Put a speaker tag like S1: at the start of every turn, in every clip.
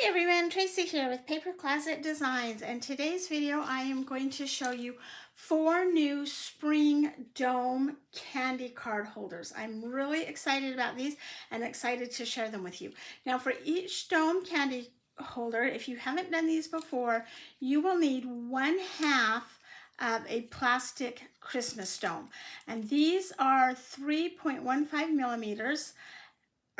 S1: Hi everyone, Tracy here with Paper Closet Designs, and today's video I am going to show you 4 new spring dome candy card holders. I'm really excited about these and excited to share them with you. Now for each dome candy holder, if you haven't done these before, you will need 1/2 of a plastic Christmas dome, and these are 3.15 millimeters.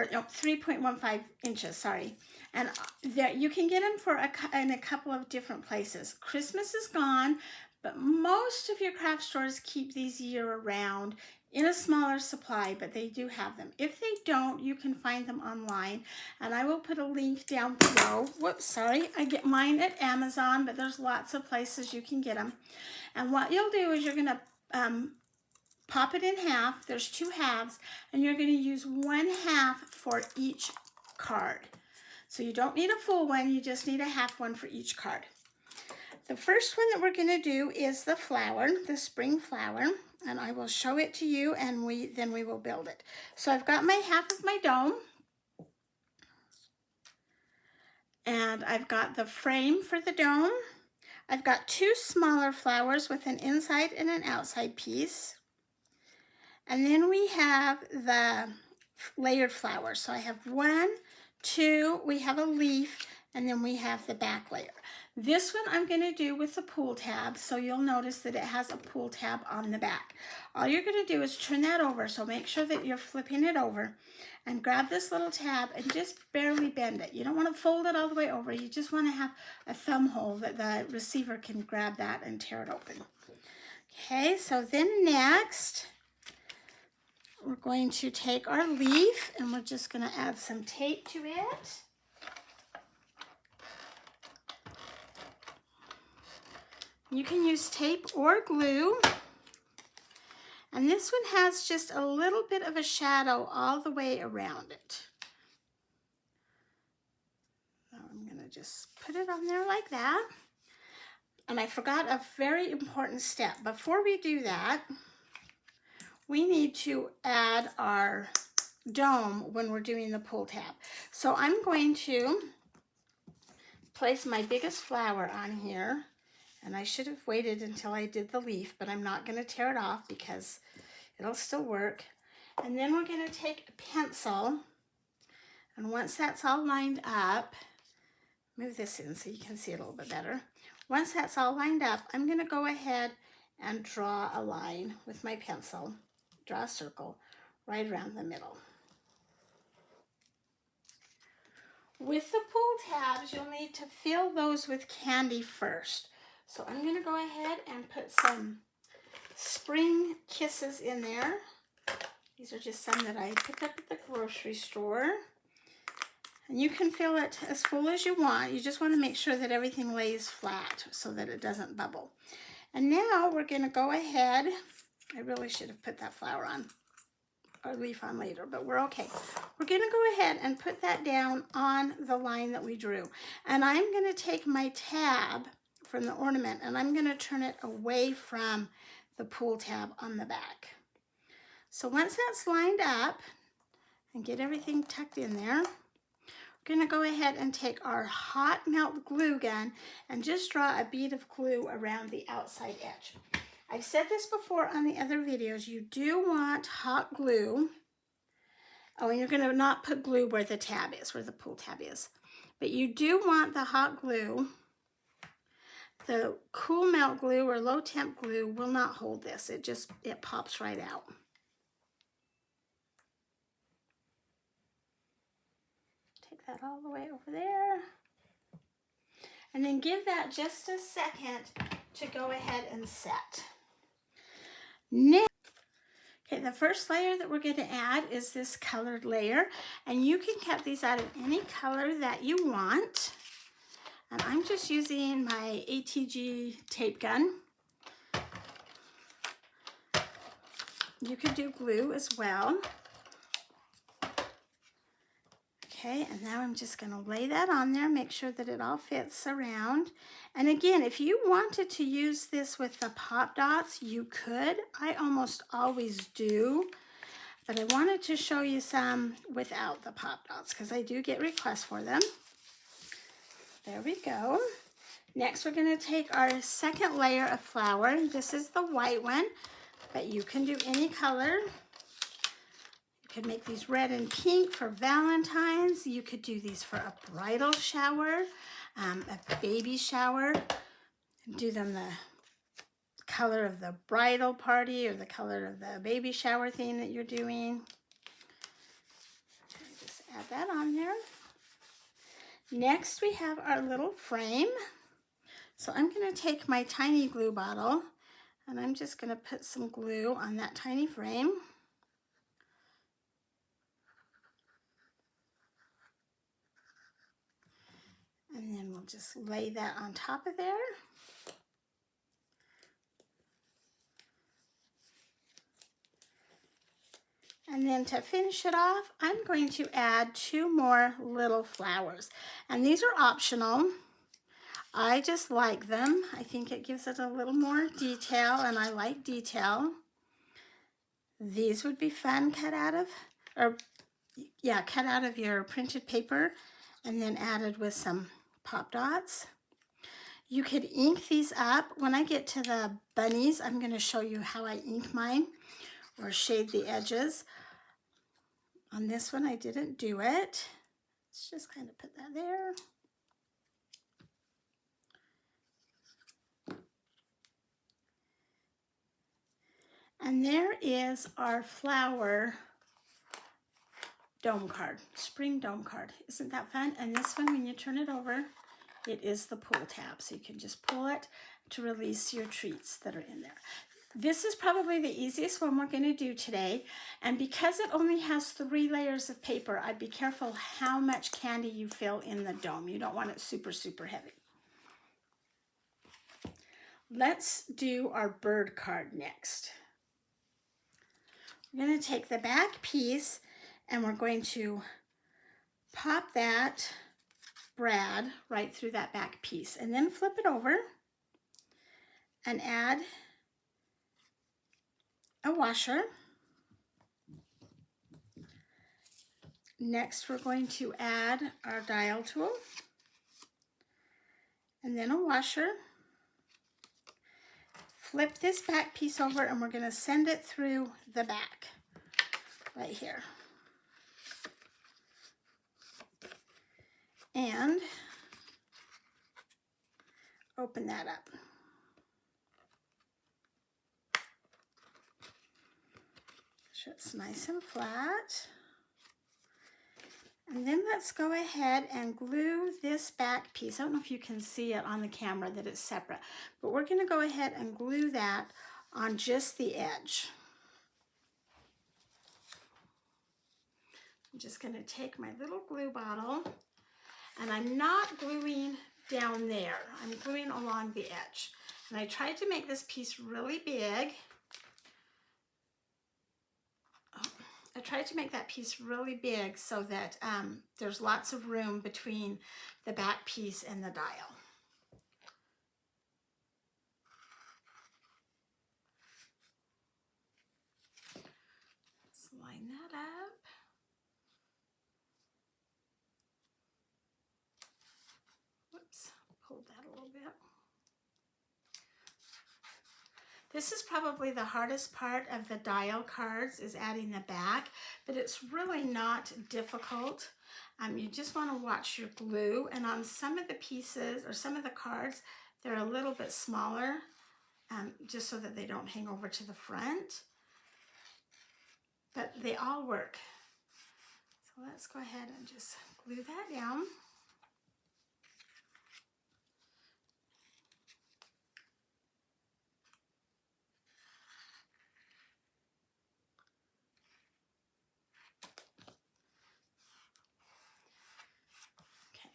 S1: Or no, 3.15 inches, sorry. And there, you can get them in a couple of different places. Christmas is gone, but most of your craft stores keep these year round in a smaller supply, but they do have them. If they don't, you can find them online, and I will put a link down below. Whoops, sorry. I get mine at Amazon, but there's lots of places you can get them. And what you'll do is you're gonna pop it in half. There's 2 halves, and you're going to use 1/2 for each card. So you don't need a full one, you just need a half one for each card. The first one that we're going to do is the flower, the spring flower, and I will show it to you, and then we will build it. So I've got my half of my dome, and I've got the frame for the dome. I've got 2 smaller flowers with an inside and an outside piece. And then we have the layered flowers. So I have 1, 2, we have a leaf, and then we have the back layer. This one I'm going to do with the pull tab, so you'll notice that it has a pull tab on the back. All you're going to do is turn that over, so make sure that you're flipping it over, and grab this little tab and just barely bend it. You don't want to fold it all the way over, you just want to have a thumb hole that the receiver can grab that and tear it open. Okay, so then next, we're going to take our leaf and we're just going to add some tape to it. You can use tape or glue. And this one has just a little bit of a shadow all the way around it. Now I'm going to just put it on there like that. And I forgot a very important step. Before we do that, we need to add our dome when we're doing the pull tab. So I'm going to place my biggest flower on here, and I should have waited until I did the leaf, but I'm not going to tear it off because it'll still work. And then we're going to take a pencil, and once that's all lined up, move this in so you can see it a little bit better. Once that's all lined up, I'm going to go ahead and draw a line with my pencil. Draw a circle right around the middle. With the pull tabs, you'll need to fill those with candy first. So I'm going to go ahead and put some spring kisses in there. These are just some that I picked up at the grocery store. And you can fill it as full as you want. You just want to make sure that everything lays flat so that it doesn't bubble. And now we're going to go ahead. I really should have put that flower on or leaf on later, but we're okay. We're going to go ahead and put that down on the line that we drew. And I'm going to take my tab from the ornament and I'm going to turn it away from the pull tab on the back. So once that's lined up and get everything tucked in there, we're going to go ahead and take our hot melt glue gun and just draw a bead of glue around the outside edge. I've said this before on the other videos, you do want hot glue. Oh, and you're going to not put glue where the tab is, where the pull tab is. But you do want the hot glue. The cool melt glue or low temp glue will not hold this. It pops right out. Take that all the way over there. And then give that just a second to go ahead and set. Next, okay, the first layer that we're going to add is this colored layer, and you can cut these out of any color that you want. And I'm just using my ATG tape gun. You could do glue as well. Okay, and now I'm just going to lay that on there, make sure that it all fits around. And again, if you wanted to use this with the pop dots, you could. I almost always do, but I wanted to show you some without the pop dots because I do get requests for them. There we go. Next, we're going to take our second layer of flour. This is the white one, but you can do any color. You could make these red and pink for Valentine's. You could do these for a bridal shower, a baby shower. Do them the color of the bridal party or the color of the baby shower theme that you're doing. Just add that on there. Next, we have our little frame. So I'm going to take my tiny glue bottle and I'm just going to put some glue on that tiny frame. And then we'll just lay that on top of there. And then to finish it off, I'm going to add 2 more little flowers. And these are optional. I just like them. I think it gives it a little more detail, and I like detail. These would be fun cut out of your printed paper and then added with some pop dots. You could ink these up. When I get to the bunnies, I'm going to show you how I ink mine or shade the edges. On this one, I didn't do it. Let's just kind of put that there. And there is our flower dome card, spring dome card. Isn't that fun? And this one, when you turn it over, it is the pull tab. So you can just pull it to release your treats that are in there. This is probably the easiest one we're going to do today. And because it only has 3 layers of paper, I'd be careful how much candy you fill in the dome. You don't want it super, super heavy. Let's do our bird card next. We're going to take the back piece and we're going to pop that brad right through that back piece and then flip it over and add a washer. Next, we're going to add our dial tool and then a washer. Flip this back piece over and we're going to send it through the back right here. And open that up. So it's nice and flat. And then let's go ahead and glue this back piece. I don't know if you can see it on the camera that it's separate, but we're going to go ahead and glue that on just the edge. I'm just going to take my little glue bottle, and I'm not gluing down there. I'm gluing along the edge. And I tried to make this piece really big. I tried to make that piece really big so that there's lots of room between the back piece and the dial. Let's line that up. Whoops, pulled that a little bit. This is probably the hardest part of the dial cards, is adding the back, but it's really not difficult. You just want to watch your glue, and on some of the pieces or some of the cards, they're a little bit smaller, just so that they don't hang over to the front, but they all work. So let's go ahead and just glue that down.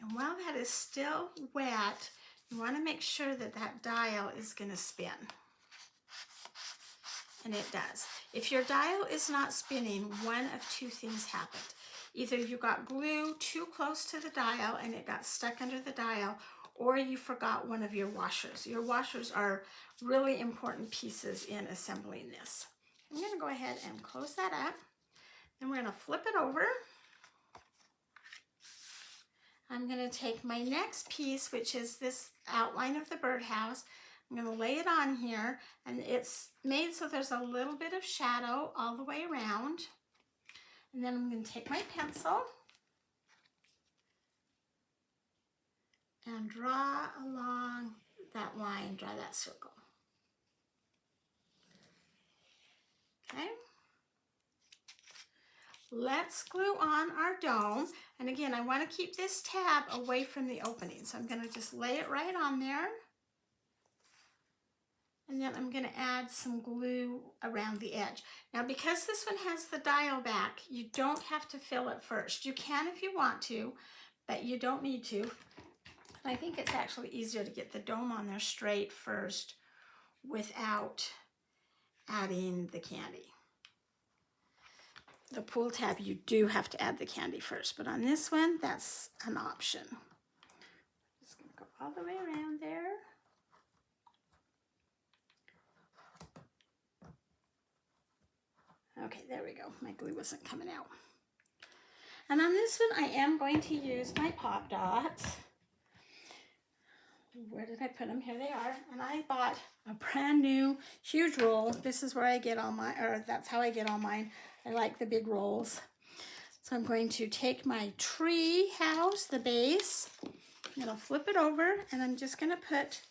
S1: And while that is still wet, you want to make sure that that dial is going to spin. And it does. If your dial is not spinning, one of 2 things happened. Either you got glue too close to the dial and it got stuck under the dial, or you forgot one of your washers. Your washers are really important pieces in assembling this. I'm going to go ahead and close that up. Then we're going to flip it over. I'm going to take my next piece, which is this outline of the birdhouse. I'm going to lay it on here, and it's made so there's a little bit of shadow all the way around. And then I'm going to take my pencil and draw along that line, draw that circle. Okay. Let's glue on our dome. And again, I want to keep this tab away from the opening. So I'm going to just lay it right on there. And then I'm going to add some glue around the edge. Now, because this one has the dial back, you don't have to fill it first. You can if you want to, but you don't need to. I think it's actually easier to get the dome on there straight first without adding the candy. The pull tab, you do have to add the candy first, but on this one, that's an option. Just gonna go all the way around there. Okay, there we go. My glue wasn't coming out. And on this one, I am going to use my pop dots. Where did I put them? Here they are. And I bought a brand new huge roll. This is where I get all my, or that's how I get all mine. I like the big rolls. So I'm going to take my tree house, the base, I'm going to flip it over, and I'm just going to put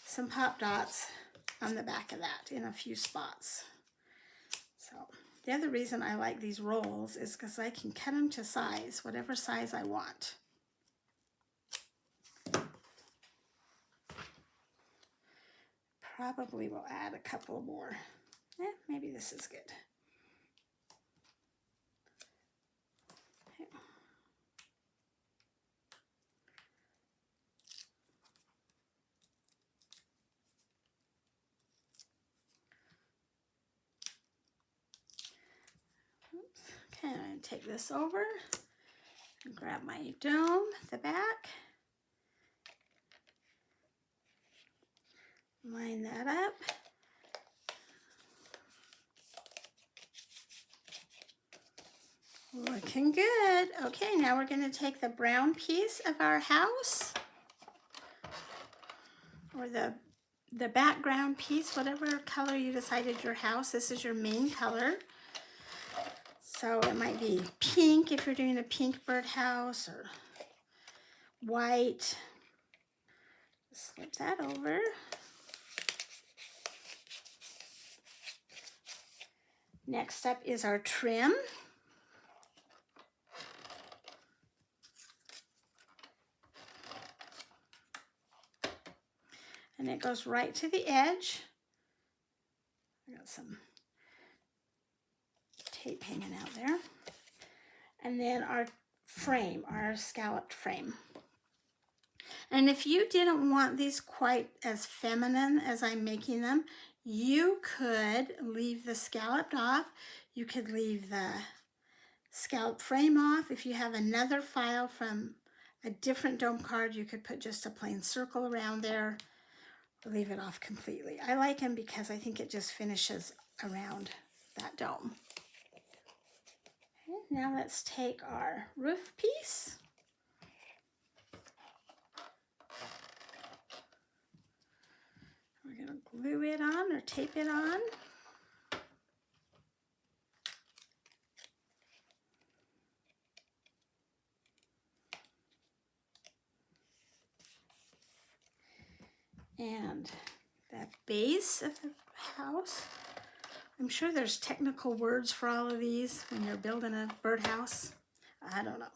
S1: some pop dots on the back of that in a few spots. So the other reason I like these rolls is because I can cut them to size, whatever size I want. Probably will add a couple more. Maybe this is good. Okay. Oops. Okay, I'm going to take this over and grab my dome, the back. Line that up. Looking good. Okay, now we're going to take the brown piece of our house, or the background piece, whatever color you decided your house. This is your main color. So it might be pink if you're doing a pink birdhouse, or white. Just slip that over. Next up is our trim. And it goes right to the edge. I got some tape hanging out there. And then our frame, our scalloped frame. And if you didn't want these quite as feminine as I'm making them, you could leave the scalloped off. You could leave the scallop frame off. If you have another file from a different dome card, you could put just a plain circle around there, or leave it off completely. I like them because I think it just finishes around that dome. Okay, now let's take our roof piece. We're going to glue it on or tape it on. And that base of the house, I'm sure there's technical words for all of these when you're building a birdhouse. I don't know.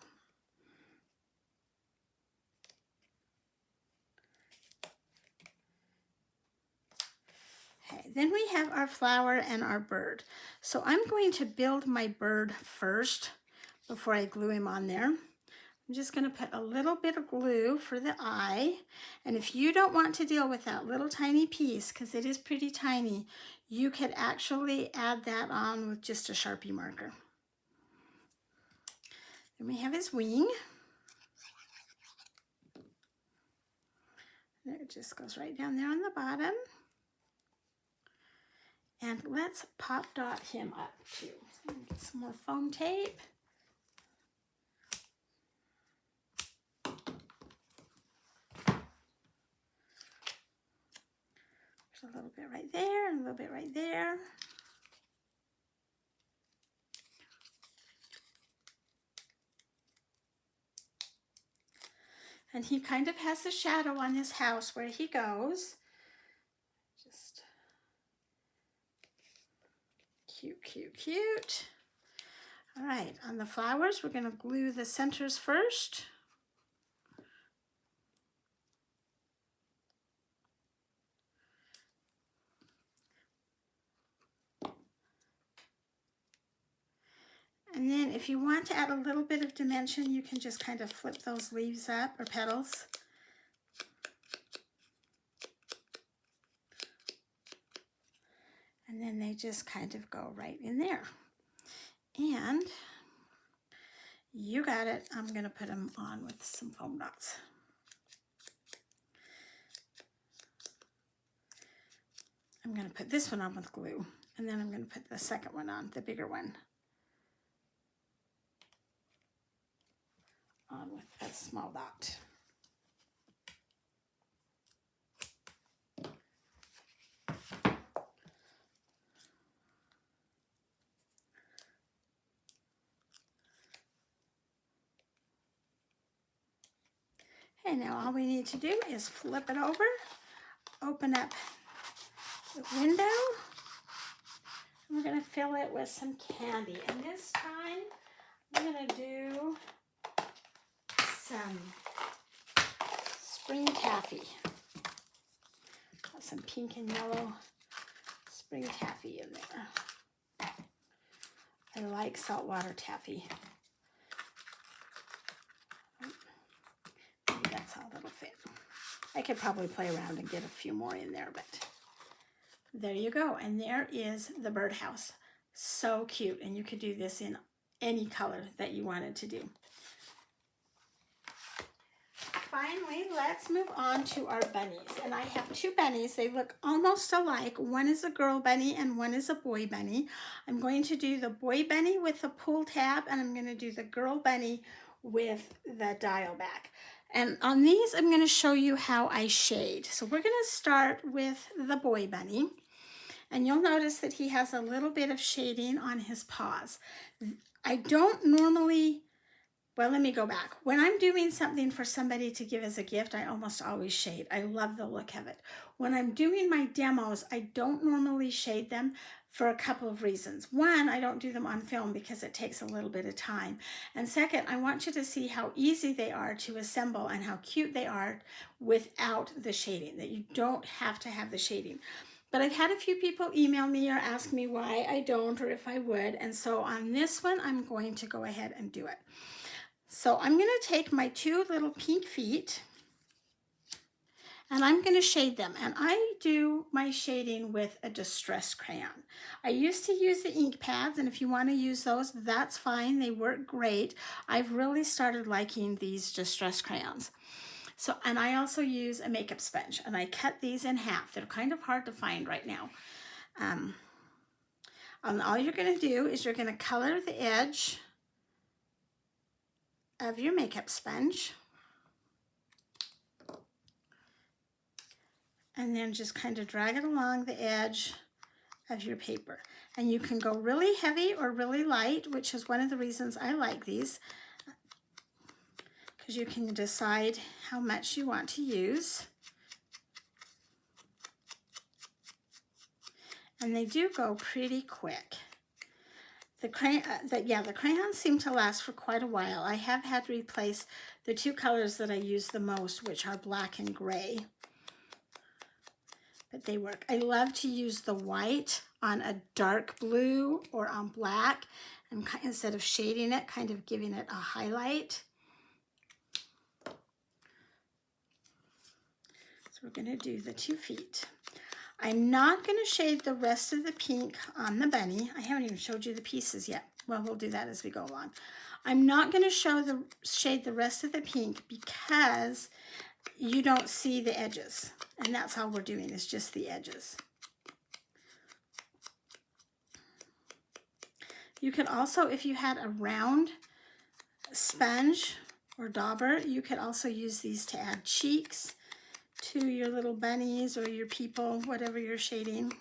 S1: Okay, then we have our flower and our bird. So I'm going to build my bird first before I glue him on there. I'm just going to put a little bit of glue for the eye. And if you don't want to deal with that little tiny piece, because it is pretty tiny, you could actually add that on with just a Sharpie marker. Then we have his wing. It just goes right down there on the bottom. And let's pop dot him up too. So get some more foam tape. There's a little bit right there and a little bit right there. And he kind of has a shadow on his house where he goes. Just cute, cute, cute. All right, on the flowers, we're going to glue the centers first. And then if you want to add a little bit of dimension, you can just kind of flip those leaves up or petals. And then they just kind of go right in there. And you got it. I'm going to put them on with some foam dots. I'm going to put this one on with glue. And then I'm going to put the second one on, the bigger one, on with a small dot. And now all we need to do is flip it over, open up the window, and we're going to fill it with some candy. And this time I'm going to do some spring taffy. Got some pink and yellow spring taffy in there. I like saltwater taffy. Maybe that's how that'll fit. I could probably play around and get a few more in there, but there you go. And there is the birdhouse. So cute. And you could do this in any color that you wanted to do. Finally, let's move on to our bunnies. And I have two bunnies. They look almost alike. One is a girl bunny and one is a boy bunny. I'm going to do the boy bunny with the pull tab, and I'm going to do the girl bunny with the dial back. And on these, I'm going to show you how I shade. So we're going to start with the boy bunny. And you'll notice that he has a little bit of shading on his paws. I don't normally, well, let me go back. When I'm doing something for somebody to give as a gift, I almost always shade. I love the look of it. When I'm doing my demos, I don't normally shade them for a couple of reasons. One, I don't do them on film because it takes a little bit of time. And second, I want you to see how easy they are to assemble and how cute they are without the shading, that you don't have to have the shading. But I've had a few people email me or ask me why I don't or if I would. And so on this one, I'm going to go ahead and do it. So I'm going to take my two little pink feet and I'm going to shade them. And I do my shading with a distress crayon. I used to use the ink pads, and if you want to use those, that's fine. They work great. I've really started liking these distress crayons. So, and I also use a makeup sponge, and I cut these in half. They're kind of hard to find right now. And all you're going to do is you're going to color the edge of your makeup sponge. And then just kind of drag it along the edge of your paper. And you can go really heavy or really light, which is one of the reasons I like these, because you can decide how much you want to use. And they do go pretty quick. The crayons seem to last for quite a while. I have had to replace the two colors that I use the most, which are black and gray. But they work. I love to use the white on a dark blue or on black, and instead of shading it, kind of giving it a highlight. So we're going to do the 2 feet. I'm not going to shade the rest of the pink on the bunny. I haven't even showed you the pieces yet. Well, we'll do that as we go along. I'm not going to shade the rest of the pink because you don't see the edges. And that's all we're doing, is just the edges. You could also, if you had a round sponge or dauber, you could also use these to add cheeks to your little bunnies or your people, whatever you're shading.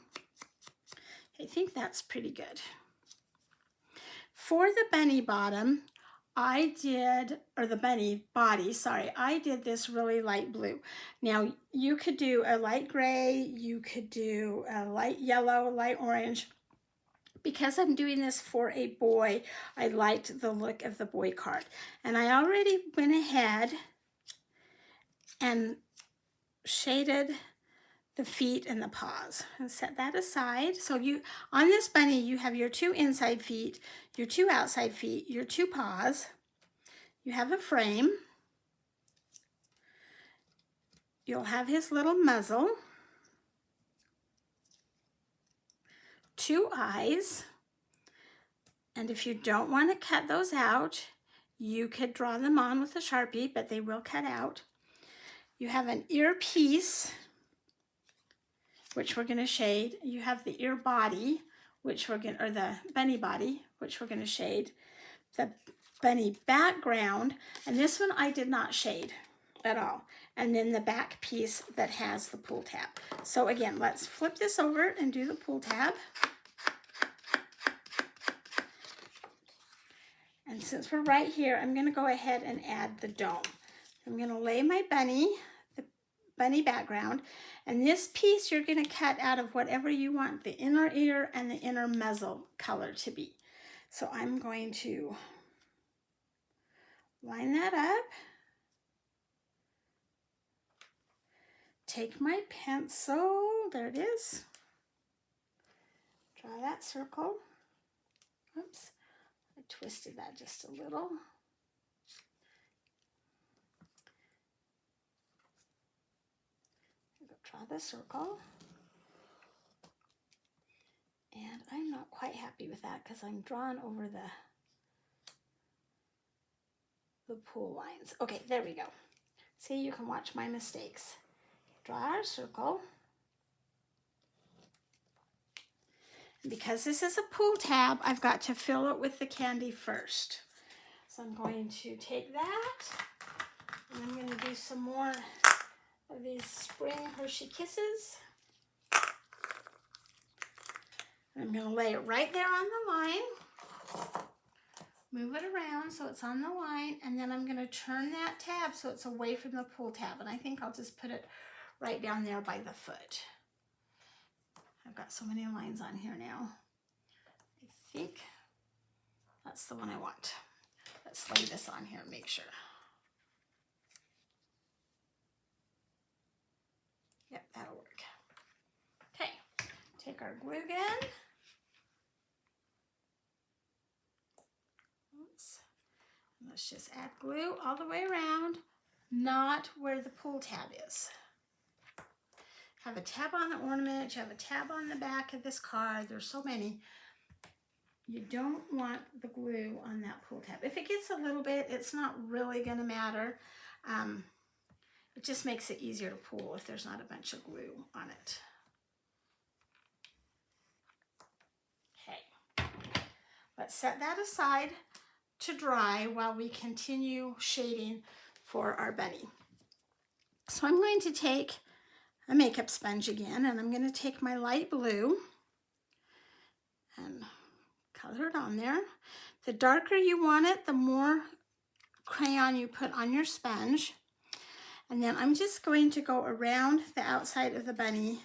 S1: I think that's pretty good. For the bunny bottom, I did, or the bunny body, sorry, I did this really light blue. Now, you could do a light gray, you could do a light yellow, light orange. Because I'm doing this for a boy, I liked the look of the boy card. And I already went ahead and shaded the feet and the paws and set that aside. So you, on this bunny, you have your 2 inside feet, your 2 outside feet, your 2 paws. You have a frame. You'll have his little muzzle, 2 eyes. And if you don't want to cut those out, you could draw them on with a Sharpie, but they will cut out. You have an earpiece, which we're going to shade. You have the ear body, which we're going, or the bunny body, which we're going to shade. The bunny background, and this one I did not shade at all. And then the back piece that has the pull tab. So again, let's flip this over and do the pull tab. And since we're right here, I'm going to go ahead and add the dome. I'm going to lay my bunny, the bunny background, and this piece you're going to cut out of whatever you want the inner ear and the inner muzzle color to be. So I'm going to line that up. Take my pencil, there it is. Draw that circle. Oops. I twisted that just a little. Draw the circle. And I'm not quite happy with that because I'm drawing over the pull lines. Okay, there we go. See, you can watch my mistakes. Draw our circle. Because this is a pull tab, I've got to fill it with the candy first. So I'm going to take that, and I'm going to do some more of these spring Hershey Kisses. I'm going to lay it right there on the line, move it around so it's on the line, and then I'm going to turn that tab so it's away from the pull tab. And I think I'll just put it right down there by the foot. I've got so many lines on here now. I think that's the one I want. Let's lay this on here and make sure. Yep, that'll work. Okay, take our glue gun. Oops. And let's just add glue all the way around, not where the pull tab is. Have a tab on the ornament, you have a tab on the back of this card. There's so many. You don't want the glue on that pull tab. If it gets a little bit, it's not really going to matter. It just makes it easier to pull if there's not a bunch of glue on it. Okay, let's set that aside to dry while we continue shading for our bunny. So I'm going to take a makeup sponge again, and I'm going to take my light blue and color it on there. The darker you want it, the more crayon you put on your sponge. And then I'm just going to go around the outside of the bunny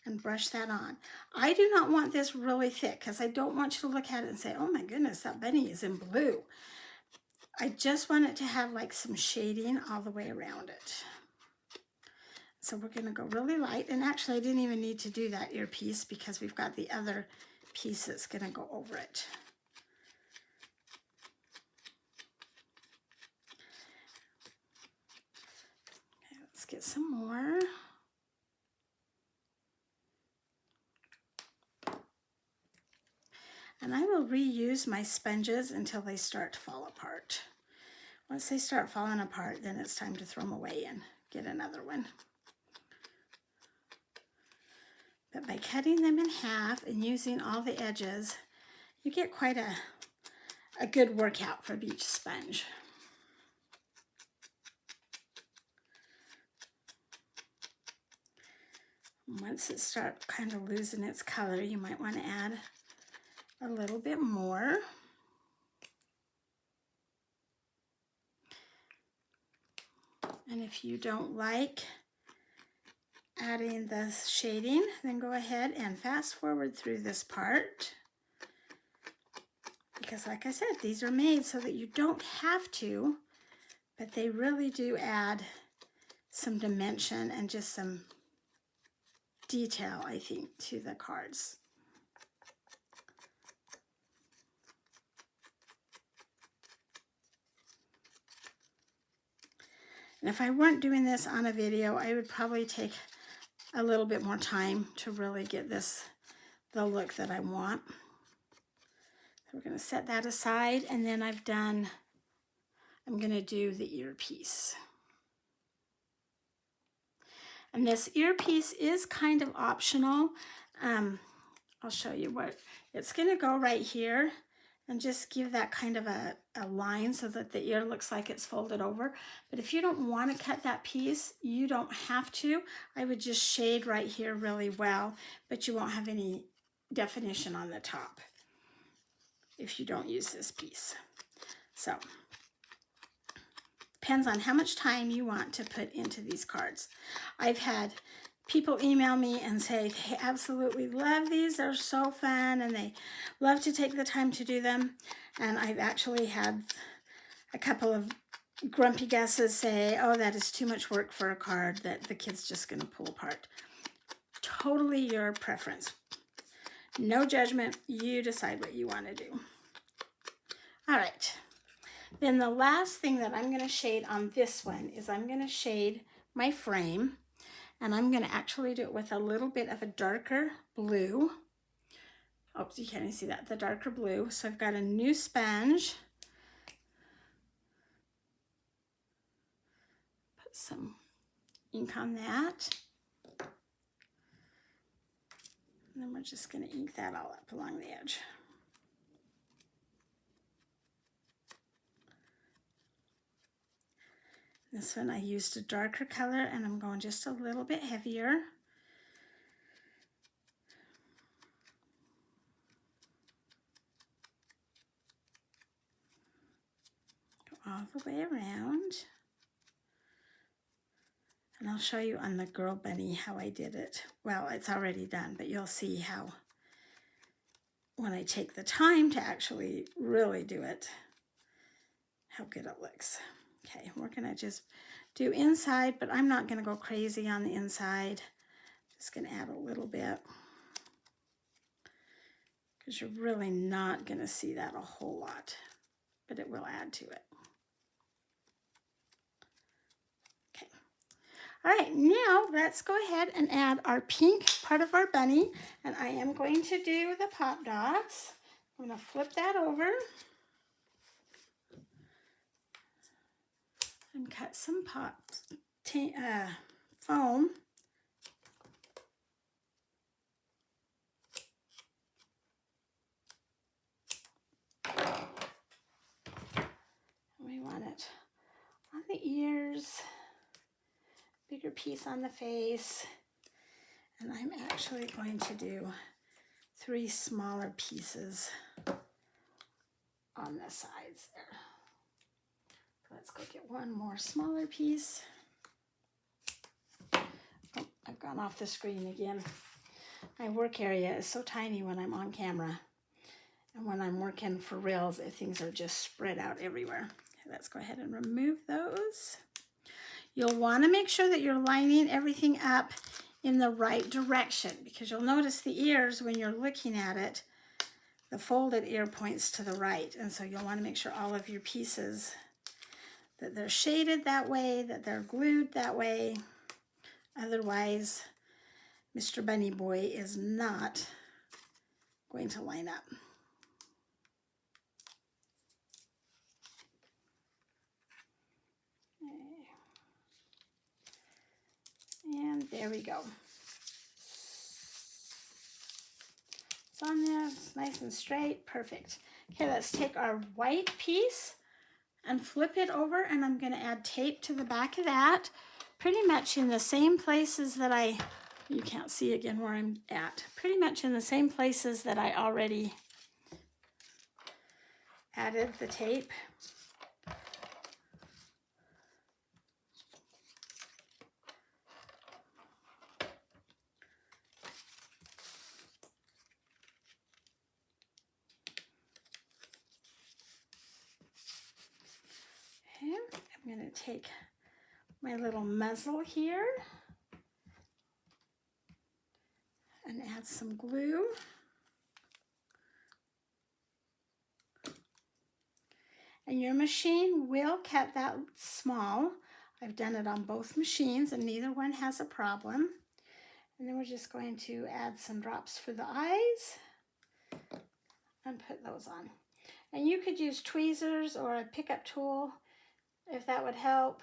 S1: and brush that on. I do not want this really thick because I don't want you to look at it and say, oh my goodness, that bunny is in blue. I just want it to have like some shading all the way around it. So we're going to go really light, and actually I didn't even need to do that earpiece because we've got the other piece that's going to go over it. Okay, let's get some more. And I will reuse my sponges until they start to fall apart. Once they start falling apart, then it's time to throw them away and get another one. But by cutting them in half and using all the edges, you get quite a good workout for each sponge. Once it starts kind of losing its color, you might want to add a little bit more. And if you don't like adding the shading, then go ahead and fast forward through this part. Because like I said, these are made so that you don't have to, but they really do add some dimension and just some detail, I think, to the cards. And if I weren't doing this on a video, I would probably take a little bit more time to really get this the look that I want. So we're going to set that aside, and then I'm going to do the earpiece. And this earpiece is kind of optional. I'll show you what it's going to go right here and just give that kind of a line so that the ear looks like it's folded over. But if you don't want to cut that piece, you don't have to. I would just shade right here really well, but you won't have any definition on the top if you don't use this piece. So, depends on how much time you want to put into these cards. I've had people email me and say they absolutely love these, they're so fun, and they love to take the time to do them. And I've actually had a couple of grumpy guesses say, oh, that is too much work for a card that the kid's just going to pull apart. Totally your preference. No judgment, you decide what you want to do. All right, then the last thing that I'm going to shade on this one is I'm going to shade my frame. And I'm going to actually do it with a little bit of a darker blue. Oh, you can't even see that, the darker blue. So I've got a new sponge. Put some ink on that. And then we're just going to ink that all up along the edge. This one I used a darker color, and I'm going just a little bit heavier. Go all the way around. And I'll show you on the girl bunny how I did it. Well, it's already done, but you'll see how when I take the time to actually really do it, how good it looks. Okay, we're going to just do inside, but I'm not going to go crazy on the inside. Just going to add a little bit because you're really not going to see that a whole lot, but it will add to it. Okay. All right, now let's go ahead and add our pink part of our bunny, and I am going to do the pop dots. I'm going to flip that over and cut some foam. We want it on the ears, bigger piece on the face, and I'm actually going to do 3 smaller pieces on the sides there. Let's go get one more smaller piece. Oh, I've gone off the screen again. My work area is so tiny when I'm on camera. And when I'm working for reals, things are just spread out everywhere. Okay, let's go ahead and remove those. You'll want to make sure that you're lining everything up in the right direction, because you'll notice the ears when you're looking at it, the folded ear points to the right. And so you'll want to make sure all of your pieces that they're shaded that way, that they're glued that way. Otherwise, Mr. Bunny Boy is not going to line up. And there we go. It's on there, it's nice and straight, perfect. Okay, let's take our white piece and flip it over, and I'm going to add tape to the back of that, pretty much in the same places that I You can't see again where I'm at. Pretty much in the same places that I already added the tape. Okay, I'm going to take my little muzzle here and add some glue. And your machine will cut that small. I've done it on both machines and neither one has a problem. And then we're just going to add some drops for the eyes and put those on. And you could use tweezers or a pickup tool if that would help.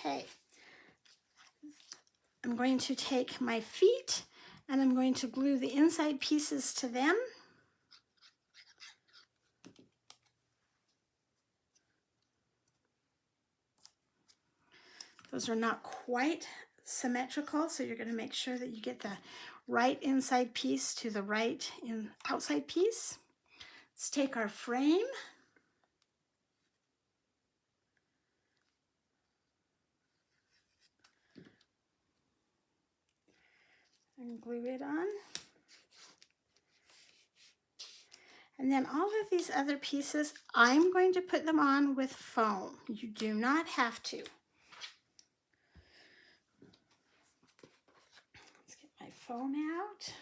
S1: Okay. I'm going to take my feet and I'm going to glue the inside pieces to them. Those are not quite symmetrical, so you're going to make sure that you get the right inside piece to the right outside piece. Let's take our frame. And glue it on. And then all of these other pieces, I'm going to put them on with foam. You do not have to. Let's get my foam out.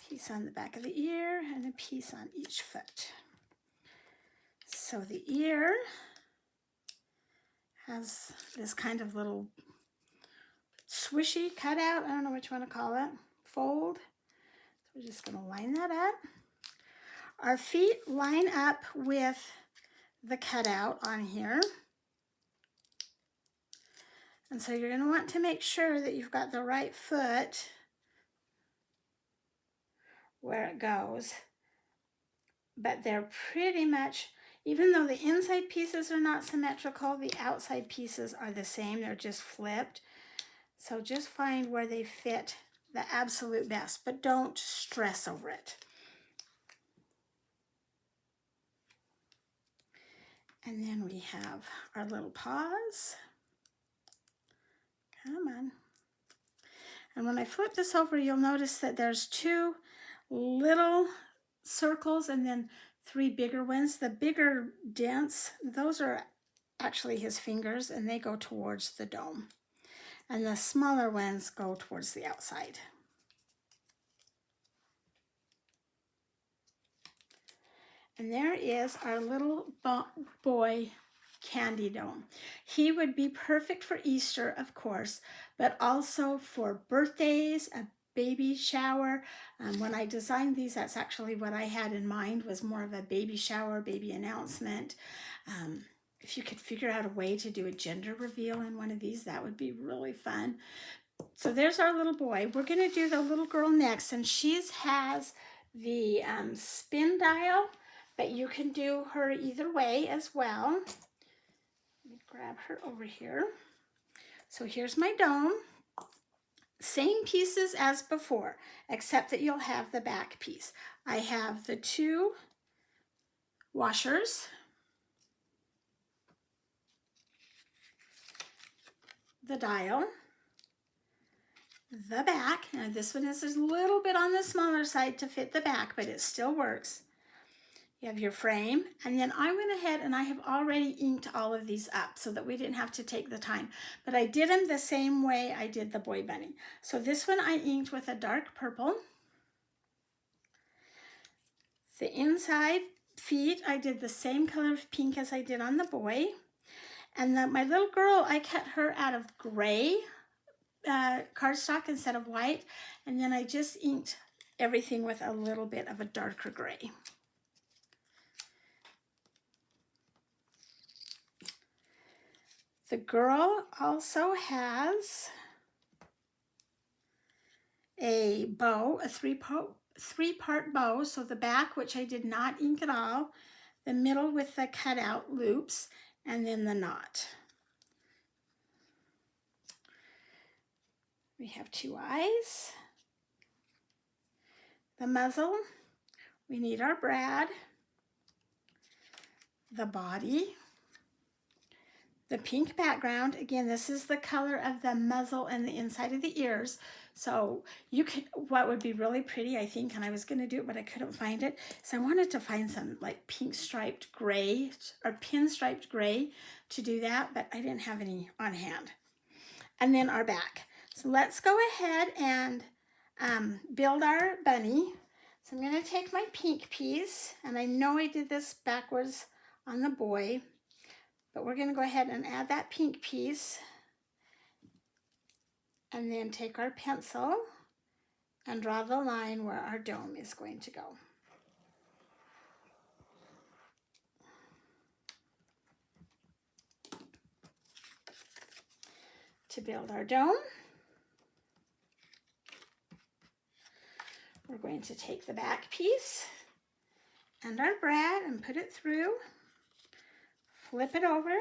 S1: Piece on the back of the ear and a piece on each foot. So the ear has this kind of little swishy cutout, I don't know what you want to call it, fold. So we're just going to line that up. Our feet line up with the cutout on here. And so you're going to want to make sure that you've got the right foot where it goes. But they're pretty much, even though the inside pieces are not symmetrical, the outside pieces are the same. They're just flipped. So just find where they fit the absolute best, but don't stress over it. And then we have our little paws. Come on. And when I flip this over, you'll notice that there's two little circles and then three bigger ones. The bigger dents, those are actually his fingers and they go towards the dome. And the smaller ones go towards the outside. And there is our little boy candy dome. He would be perfect for Easter, of course, but also for birthdays, a baby shower. When I designed these, that's actually what I had in mind, was more of a baby shower, baby announcement. If you could figure out a way to do a gender reveal in one of these, that would be really fun. So there's our little boy. We're going to do the little girl next, and she has the spin dial, but you can do her either way as well. Let me grab her over here. So here's my dome. Same pieces as before, except that you'll have the back piece. I have the two washers, the dial, the back. Now this one is a little bit on the smaller side to fit the back, but it still works. You have your frame, and then I went ahead and I have already inked all of these up so that we didn't have to take the time. But I did them the same way I did the boy bunny. So this one I inked with a dark purple. The inside feet, I did the same color of pink as I did on the boy. And my little girl, I cut her out of gray. cardstock instead of white, and then I just inked everything with a little bit of a darker gray. The girl also has a bow, a three-part bow. So the back, which I did not ink at all, the middle with the cutout loops, and then the knot. We have 2 eyes. The muzzle, we need our brad. The body. The pink background, again, this is the color of the muzzle and the inside of the ears. So you could, what would be really pretty, I think, and I was going to do it, but I couldn't find it, so I wanted to find some like pink striped gray or pinstriped gray to do that, but I didn't have any on hand. And then our back. So let's go ahead and build our bunny. So I'm going to take my pink piece, and I know I did this backwards on the boy, but we're going to go ahead and add that pink piece, and then take our pencil and draw the line where our dome is going to go. To build our dome, we're going to take the back piece and our brad and put it through, flip it over,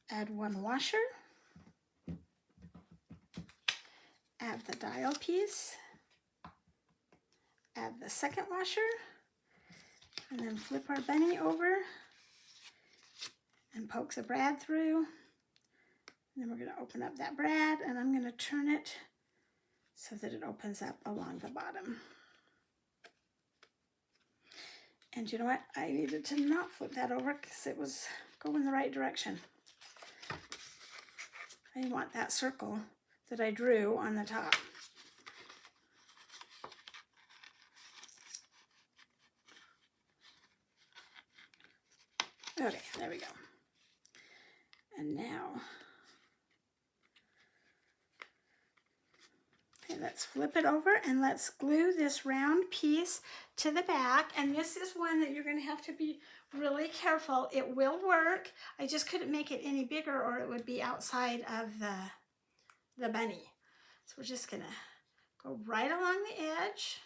S1: add 1 washer, add the dial piece, add the second washer, and then flip our bunny over and poke the brad through. And then we're going to open up that brad, and I'm going to turn it so that it opens up along the bottom. And you know what? I needed to not flip that over because it was going the right direction. I want that circle that I drew on the top. Okay, there we go. And now, okay, let's flip it over and let's glue this round piece to the back. And this is one that you're going to have to be really careful. It will work. I just couldn't make it any bigger or it would be outside of the bunny. So we're just going to go right along the edge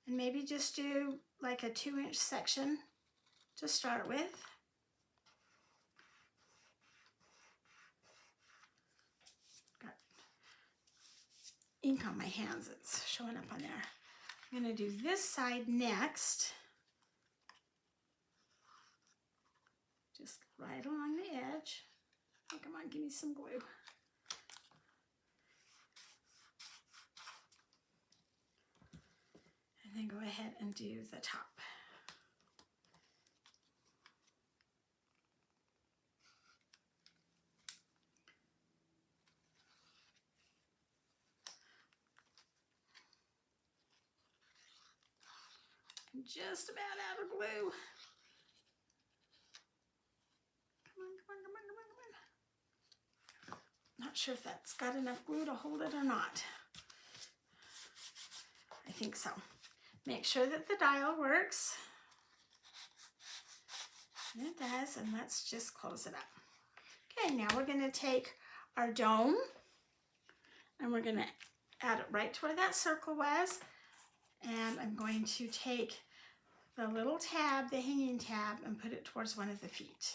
S1: and maybe just do like a 2-inch section to start with. Got ink on my hands, it's showing up on there. I'm going to do this side next. Just right along the edge. Oh, come on, give me some glue. And then go ahead and do the top. I'm just about out of glue. Come on, come on, come on, come on, come on. Not sure if that's got enough glue to hold it or not. I think so. Make sure that the dial works. And it does, and let's just close it up. Okay, now we're going to take our dome and we're going to add it right to where that circle was. And I'm going to take the little tab, the hanging tab, and put it towards one of the feet.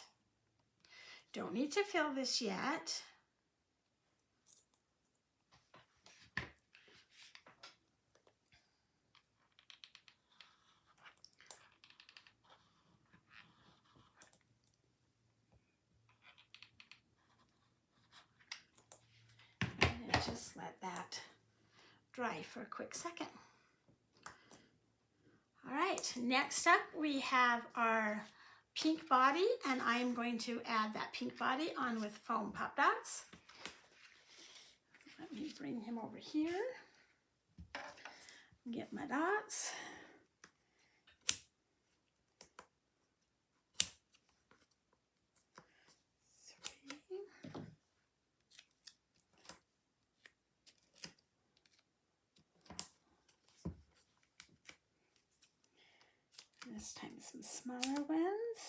S1: Don't need to fill this yet. And just let that dry for a quick second. All right, next up we have our pink body, and I'm going to add that pink body on with foam pop dots. Let me bring him over here, get my dots. This time some smaller ones.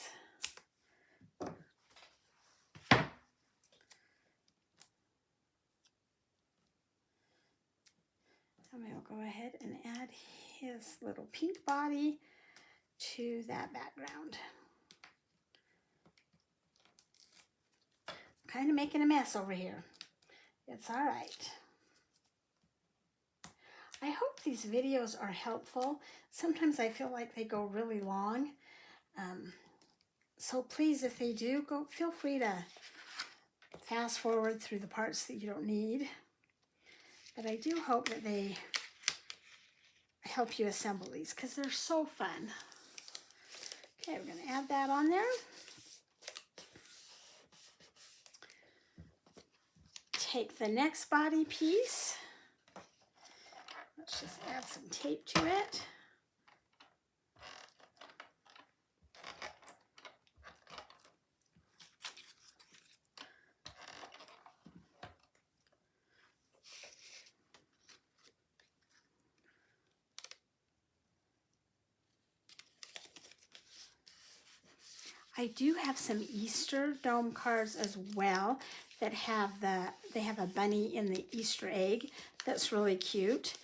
S1: And we'll go ahead and add his little pink body to that background. I'm kind of making a mess over here. It's all right. I hope these videos are helpful. Sometimes I feel like they go really long. So please, if they do, feel free to fast forward through the parts that you don't need. But I do hope that they help you assemble these because they're so fun. Okay, we're going to add that on there. Take the next body piece. Let's just add some tape to it. I do have some Easter dome cards as well that have they have a bunny in the Easter egg that's really cute.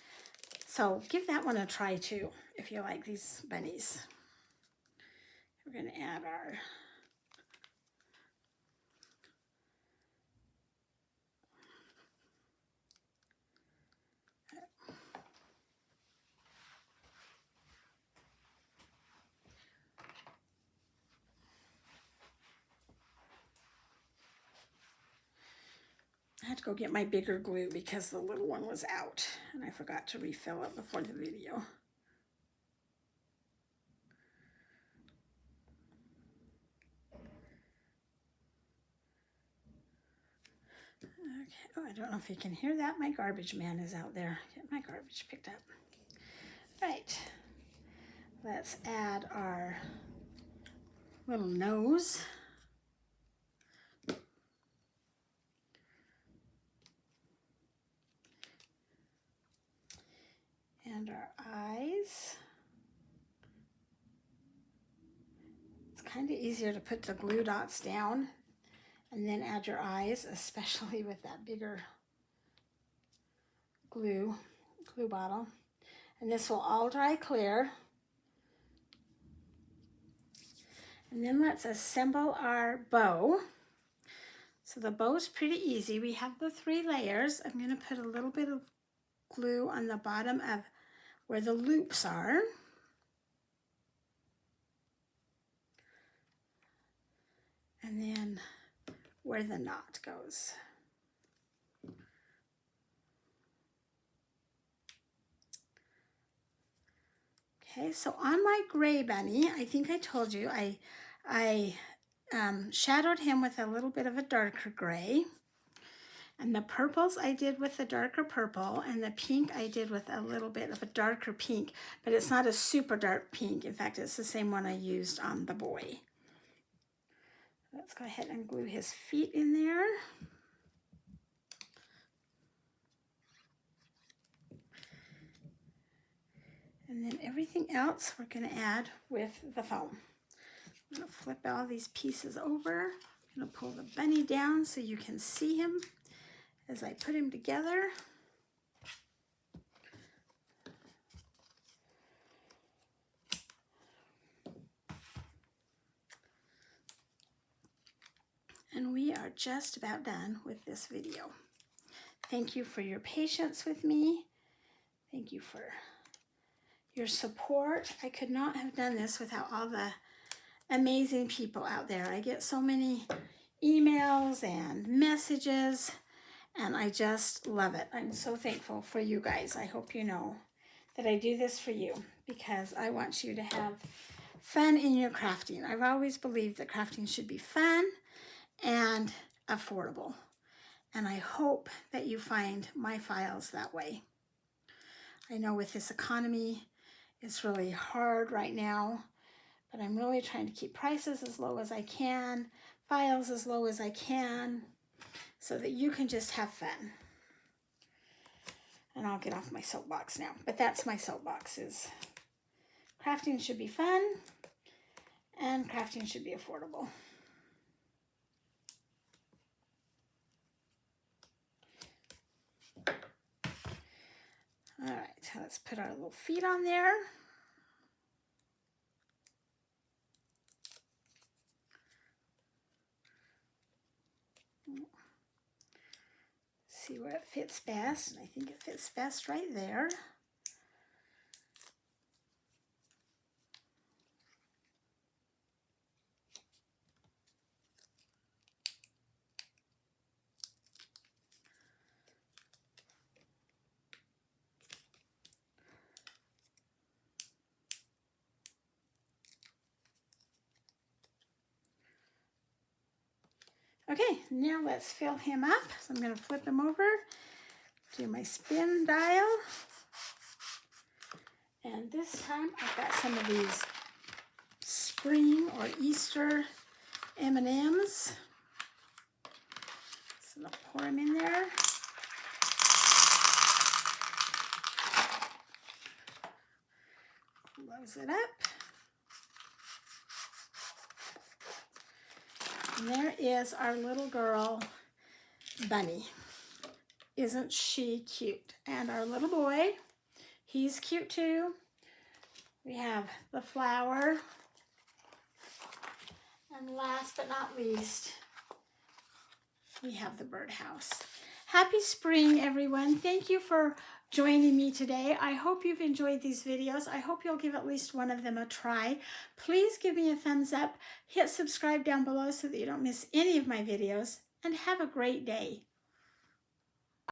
S1: So give that one a try too if you like these bunnies. We're going to add our I had to go get my bigger glue because the little one was out and I forgot to refill it before the video. Okay. Oh, I don't know if you can hear that. My garbage man is out there. Get my garbage picked up. Right. Let's add our little nose. And our eyes. It's kind of easier to put the glue dots down and then add your eyes, especially with that bigger glue bottle. And this will all dry clear. And then let's assemble our bow. So the bow is pretty easy. We have the 3 layers. I'm going to put a little bit of glue on the bottom of where the loops are. And then where the knot goes. Okay, so on my gray bunny, I think I told you, I shadowed him with a little bit of a darker gray. And the purples I did with the darker purple, and the pink I did with a little bit of a darker pink, but it's not a super dark pink. In fact, it's the same one I used on the boy. Let's go ahead and glue his feet in there. And then everything else we're going to add with the foam. I'm going to flip all these pieces over. I'm going to pull the bunny down so you can see him as I put him together. And we are just about done with this video. Thank you for your patience with me. Thank you for your support. I could not have done this without all the amazing people out there. I get so many emails and messages, and I just love it. I'm so thankful for you guys. I hope you know that I do this for you because I want you to have fun in your crafting. I've always believed that crafting should be fun and affordable, and I hope that you find my files that way. I know with this economy, it's really hard right now, but I'm really trying to keep prices as low as I can, files as low as I can, so that you can just have fun. And I'll get off my soapbox now, but that's my soapbox, is crafting should be fun, And crafting should be affordable. All right, so let's put our little feet on there. See where it fits best, and I think it fits best right there. Okay, now let's fill him up. So I'm going to flip him over, do my spin dial. And this time I've got some of these spring or Easter M&Ms. So I'll pour them in there. Close it up. And there is our little girl, Bunny. Isn't she cute? And our little boy, he's cute too. We have the flower. And last but not least, we have the birdhouse. Happy spring, everyone. Thank you for joining me today. I hope you've enjoyed these videos. I hope you'll give at least one of them a try. Please give me a thumbs up. Hit subscribe down below so that you don't miss any of my videos. And have a great day.